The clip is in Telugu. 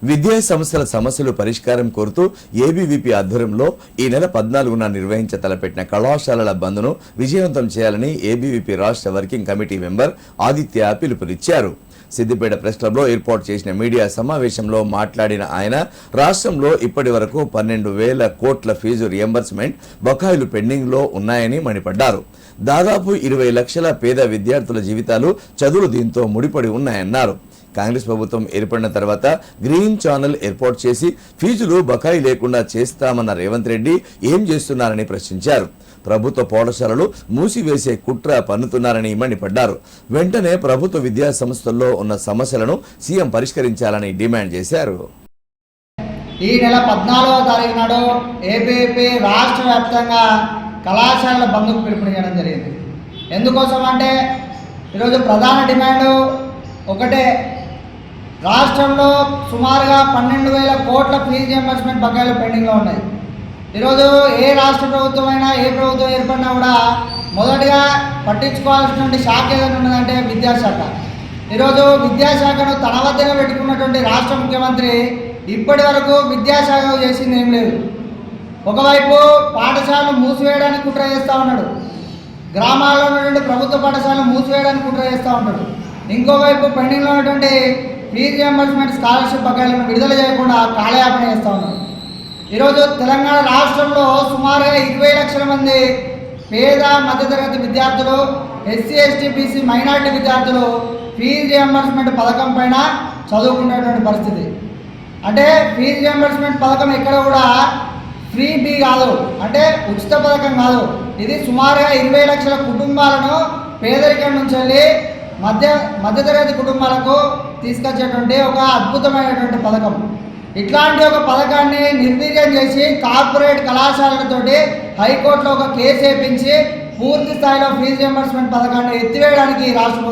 విద్యా సంస్థల సమస్యలు పరిష్కారం కోరుతూ ఏబీవీపీ ఆధ్వర్యంలో ఈ నెల 14న నిర్వహించ తలపెట్టిన కళాశాలల బంద్ను విజయవంతం చేయాలని ఏబీవీపీ రాష్ట్ర వర్కింగ్ కమిటీ మెంబర్ ఆదిత్య పిలుపునిచ్చారు. సిద్దిపేట ప్రెస్ క్లబ్ లో ఏర్పాటు చేసిన మీడియా సమావేశంలో మాట్లాడిన ఆయన రాష్ట్రంలో ఇప్పటి వరకు 12,000 కోట్ల ఫీజు రియంబర్స్మెంట్ బకాయిలు పెండింగ్ లో ఉన్నాయని మండిపడ్డారు. దాదాపు 20 లక్షల పేద విద్యార్థుల జీవితాలు చదువులు దీంతో ముడిపడి ఉన్నాయన్నారు. కాంగ్రెస్ ప్రభుత్వం ఏర్పడిన తర్వాత గ్రీన్ ఛానల్ ఏర్పాటు చేసి ఫీజులు బకాయి లేకుండా చేస్తామన్న రేవంత్ రెడ్డి ఏం చేస్తున్నారని ప్రశ్నించారు. ప్రభుత్వ పాఠశాలలు మూసివేసే కుట్ర పన్నుతున్నారని మండిపడ్డారు. వెంటనే ప్రభుత్వ విద్యా సంస్థల్లో ఉన్న సమస్యలను సీఎం పరిష్కరించాలని డిమాండ్ చేశారు. ఈ నెల 14వ తారీఖు నాడు ఏబీవీపీ రాష్ట్ర వ్యాప్తంగా కళాశాలల బంద్కు పిలుపునివ్వడం జరిగింది. ఎందుకోసం అంటే ఈరోజు ప్రధాన డిమాండ్ ఒకటే, రాష్ట్రంలో సుమారుగా 12,000 కోట్ల ఫీజు రియంబర్స్మెంట్ బకాయిలు పెండింగ్లో ఉన్నాయి. ఈరోజు ఏ రాష్ట్ర ప్రభుత్వం అయినా ఏ ప్రభుత్వం ఏర్పడినా కూడా మొదటిగా పట్టించుకోవాల్సినటువంటి శాఖ ఏదైనా ఉన్నదంటే విద్యాశాఖ. ఈరోజు విద్యాశాఖను తన వద్దనే పెట్టుకున్నటువంటి రాష్ట్ర ముఖ్యమంత్రి ఇప్పటి వరకు విద్యాశాఖ చేసింది ఏం లేదు. ఒకవైపు పాఠశాలను మూసివేయడానికి కుట్ర చేస్తూ ఉన్నాడు, గ్రామాల్లో ఉన్నటువంటి ప్రభుత్వ పాఠశాలను మూసివేయడానికి కుట్ర చేస్తూ ఉంటాడు. ఇంకోవైపు పెండింగ్లో ఉన్నటువంటి ఫీజు రియంబర్స్మెంట్ స్కాలర్షిప్ బకాయిలను విడుదల చేయకుండా కాలయాపన చేస్తూ ఉన్నారు. ఈరోజు తెలంగాణ రాష్ట్రంలో సుమారుగా 20 లక్షల మంది పేద మధ్యతరగతి విద్యార్థులు, ఎస్సీ ఎస్టీ బీసీ మైనార్టీ విద్యార్థులు ఫీజు రియంబర్స్మెంట్ పథకం పైన చదువుకునేటువంటి పరిస్థితి. అంటే ఫీజు రియంబర్స్మెంట్ పథకం ఎక్కడ కూడా ఫ్రీ బీ కాదు, అంటే ఉచిత పథకం కాదు. ఇది సుమారుగా 20 లక్షల కుటుంబాలను పేదరికం నుంచి వెళ్ళి మధ్యతరగతి కుటుంబాలకు తీసుకొచ్చేటువంటి ఒక అద్భుతమైనటువంటి పథకం. ఇట్లాంటి ఒక పథకాన్ని నిర్వీర్యం చేసి కార్పొరేట్ కళాశాలలతోటి హైకోర్టులో ఒక కేసు వేయించి పూర్తి స్థాయిలో ఫీజు రియంబర్స్మెంట్ పథకాన్ని ఎత్తివేయడానికి రాష్ట్ర